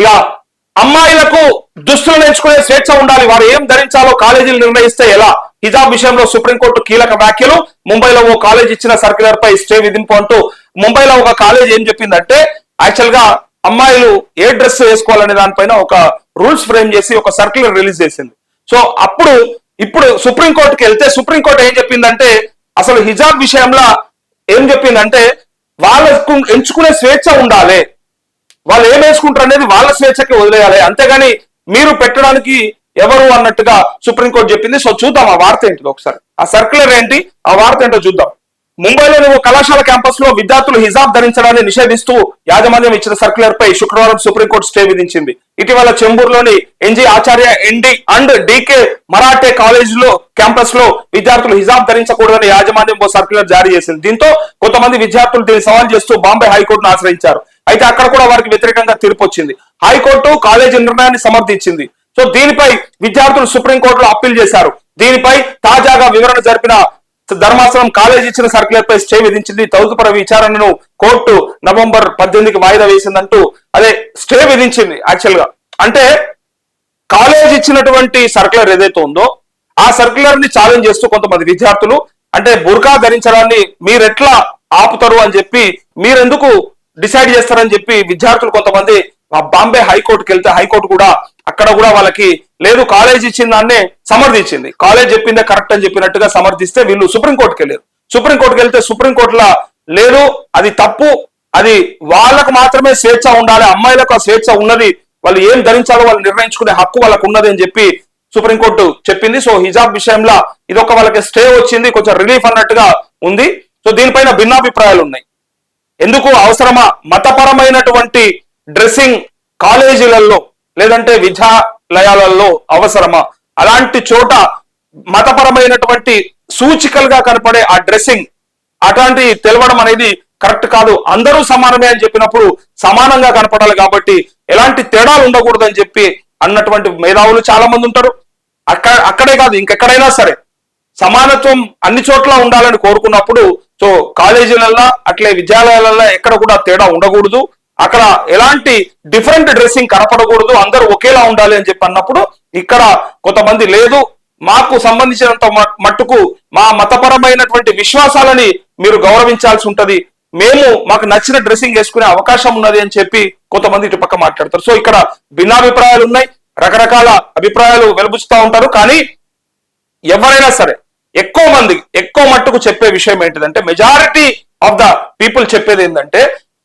ఇక అమ్మాయిలకు దుస్తులను ఎంచుకునే స్వేచ్ఛ ఉండాలి, వారు ఏం ధరించాలో కాలేజీలు నిర్ణయిస్తే ఎలా? హిజాబ్ విషయంలో సుప్రీంకోర్టు కీలక వ్యాఖ్యలు. ముంబైలో ఓ కాలేజ్ ఇచ్చిన సర్క్యులర్ పై స్టే విధింపు అంటూ ముంబైలో ఒక కాలేజ్ ఏం చెప్పిందంటే, యాక్చువల్ గా అమ్మాయిలు ఏ డ్రెస్ వేసుకోవాలనే దానిపైన ఒక రూల్స్ ఫ్రేమ్ చేసి ఒక సర్క్యులర్ రిలీజ్ చేసింది. సో ఇప్పుడు సుప్రీంకోర్టుకి వెళ్తే సుప్రీంకోర్టు ఏం చెప్పిందంటే, అసలు హిజాబ్ విషయంలో ఏం చెప్పిందంటే వాళ్ళకు ఎంచుకునే స్వేచ్ఛ ఉండాలి, వాళ్ళు ఏం వేసుకుంటారు అనేది వాళ్ళ స్వేచ్ఛకి వదిలేయాలి, అంతేగాని మీరు పెట్టడానికి ఎవరు అన్నట్టుగా సుప్రీంకోర్టు చెప్పింది. సో చూద్దాం ఆ వార్త ఏంటిది ఒకసారి, ఆ సర్క్యులర్ ఏంటి, ఆ వార్త ఏంటో చూద్దాం. ముంబైలోని ఓ కళాశాల క్యాంపస్ లో విద్యార్థులు హిజాబ్ ధరించడాన్ని నిషేధిస్తూ యాజమాన్యం ఇచ్చిన సర్క్యులర్ పై శుక్రవారం సుప్రీంకోర్టు స్టే విధించింది. ఇటీవల చెంబూరులోని NG Acharya ND and DK Marathe college లో క్యాంపస్ లో విద్యార్థులు హిజాబ్ ధరించకూడదని యాజమాన్యం ఓ సర్క్యులర్ జారీ చేసింది. దీంతో కొంతమంది విద్యార్థులు దీన్ని సవాల్ చేస్తూ బాంబే హైకోర్టును ఆశ్రయించారు. అయితే అక్కడ కూడా వారికి వ్యతిరేకంగా తీర్పు వచ్చింది. హైకోర్టు కాలేజీ నిర్ణయాన్ని సమర్థించింది. సో దీనిపై విద్యార్థులు సుప్రీంకోర్టులో అప్పీల్ చేశారు. దీనిపై తాజాగా వివరణ జరిపిన ధర్మాసనం కాలేజీ ఇచ్చిన సర్క్యులర్ పై స్టే విధించింది. తదుపరి విచారణను కోర్టు నవంబర్ 18కి వాయిదా వేసిందంటూ అదే స్టే విధించింది. యాక్చువల్ గా అంటే కాలేజ్ ఇచ్చినటువంటి సర్క్యులర్ ఏదైతే ఉందో ఆ సర్క్యులర్ ని ఛాలెంజ్ చేస్తూ కొంతమంది విద్యార్థులు అంటే బుర్కా ధరించడాన్ని మీరెట్లా ఆపుతారు అని చెప్పి, మీరెందుకు డిసైడ్ చేస్తారని చెప్పి విద్యార్థులు కొంతమంది బాంబే హైకోర్టుకి వెళ్తే హైకోర్టు కూడా అక్కడ కూడా వాళ్ళకి లేదు, కాలేజ్ ఇచ్చిన దాన్నే సమర్థించింది, కాలేజ్ చెప్పిందే కరెక్ట్ అని చెప్పినట్టుగా సమర్థిస్తే వీళ్ళు సుప్రీంకోర్టుకి వెళ్ళారు. సుప్రీంకోర్టుకి వెళ్తే సుప్రీంకోర్టులో లేదు, అది తప్పు, అది వాళ్ళకు మాత్రమే స్వేచ్ఛ ఉండాలి, అమ్మాయిలకు ఆ స్వేచ్ఛ ఉన్నది, వాళ్ళు ఏం ధరించాలో వాళ్ళు నిర్ణయించుకునే హక్కు వాళ్ళకు ఉన్నది అని చెప్పి సుప్రీంకోర్టు చెప్పింది. సో హిజాబ్ విషయంలో ఇదొక వాళ్ళకి స్టే వచ్చింది, కొంచెం రిలీఫ్ అన్నట్టుగా ఉంది. సో దీనిపైన భిన్నాభిప్రాయాలు ఉన్నాయి. ఎందుకు అవసరమా మతపరమైనటువంటి డ్రెస్సింగ్ కాలేజీలలో లేదంటే విద్యాలయాలలో అవసరమా? అలాంటి చోట మతపరమైనటువంటి సూచికలుగా కనపడే ఆ డ్రెస్సింగ్ అట్లాంటి తెలవడం అనేది కరెక్ట్ కాదు. అందరూ సమానమే అని చెప్పినప్పుడు సమానంగా కనపడాలి కాబట్టి ఎలాంటి తేడాలు ఉండకూడదు అని చెప్పి అన్నటువంటి మేధావులు చాలా మంది ఉంటారు. అక్కడే కాదు ఇంకెక్కడైనా సరే సమానత్వం అన్ని చోట్ల ఉండాలని కోరుకున్నప్పుడు సో కాలేజీలలో అట్లే విద్యాలయాలలో ఎక్కడ కూడా తేడా ఉండకూడదు, అక్కడ ఎలాంటి డిఫరెంట్ డ్రెస్సింగ్ కనపడకూడదు, అందరూ ఒకేలా ఉండాలి అని చెప్పి అన్నప్పుడు ఇక్కడ కొంతమంది లేదు, మాకు సంబంధించినంత మట్టుకు మా మతపరమైనటువంటి విశ్వాసాలని మీరు గౌరవించాల్సి ఉంటది, మాకు నచ్చిన డ్రెస్సింగ్ వేసుకునే అవకాశం ఉన్నది అని చెప్పి కొంతమంది ఇటు పక్క మాట్లాడతారు. సో ఇక్కడ భిన్నాభిప్రాయాలు ఉన్నాయి, రకరకాల అభిప్రాయాలు వెలుబుచ్చుతూ ఉంటారు. కానీ ఎవరైనా సరే ఎక్కువ మట్టుకు చెప్పే విషయం ఏంటిదంటే, మెజారిటీ ఆఫ్ ద పీపుల్ చెప్పేది ఏంటంటే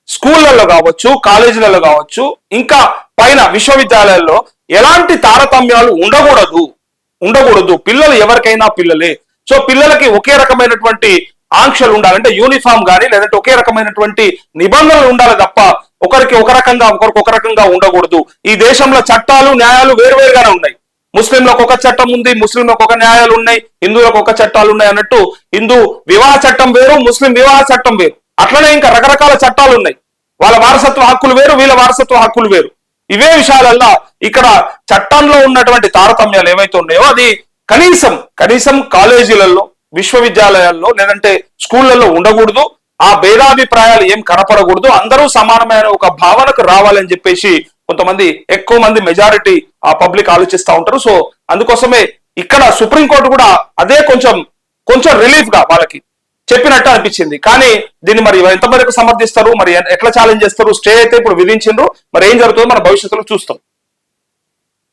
స్కూళ్లలో కావచ్చు, కాలేజీలలో కావచ్చు, ఇంకా పైన విశ్వవిద్యాలయాల్లో ఎలాంటి తారతమ్యాలు ఉండకూడదు. పిల్లలు ఎవరికైనా పిల్లలే. సో పిల్లలకి ఒకే రకమైనటువంటి ఆంక్షలు ఉండాలంటే యూనిఫామ్ కానీ లేదంటే ఒకే రకమైనటువంటి నిబంధనలు ఉండాలి తప్ప ఒకరికి ఒక రకంగా ఉండకూడదు. ఈ దేశంలో చట్టాలు న్యాయాలు వేరువేరుగానే ఉన్నాయి. ముస్లింలకు ఒక చట్టం ఉంది, ముస్లింలకు ఒక న్యాయాలు ఉన్నాయి, హిందువులకు ఒక చట్టాలు ఉన్నాయి అన్నట్టు హిందూ వివాహ చట్టం వేరు, ముస్లిం వివాహ చట్టం వేరు. అట్లనే ఇంకా రకరకాల చట్టాలు ఉన్నాయి. వాళ్ళ వారసత్వ హక్కులు వేరు, వీళ్ళ వారసత్వ హక్కులు వేరు. ఇవే విషయాలల్లో ఇక్కడ చట్టంలో ఉన్నటువంటి తారతమ్యాలు ఏవైతే ఉన్నాయో అది కనీసం కాలేజీలలో, విశ్వవిద్యాలయాల్లో లేదంటే స్కూళ్లలో ఉండకూడదు. ఆ భేదాభిప్రాయాలు ఏం కనపడకూడదు, అందరూ సమానమైన ఒక భావనకు రావాలని చెప్పేసి కొంతమంది ఎక్కువ మంది మెజారిటీ ఆ పబ్లిక్ ఆలోచిస్తూ ఉంటారు. సో అందుకోసమే ఇక్కడ సుప్రీంకోర్టు కూడా అదే కొంచెం రిలీఫ్ గా వాళ్ళకి చెప్పినట్టు అనిపించింది. కానీ దీన్ని మరి ఎంతవరకు సమర్థిస్తారు, మరి ఎట్లా ఛాలెంజ్ చేస్తారు? స్టే అయితే ఇప్పుడు విధించిండ్రు, మరి ఏం జరుగుతుందో మన భవిష్యత్తులో చూస్తాం.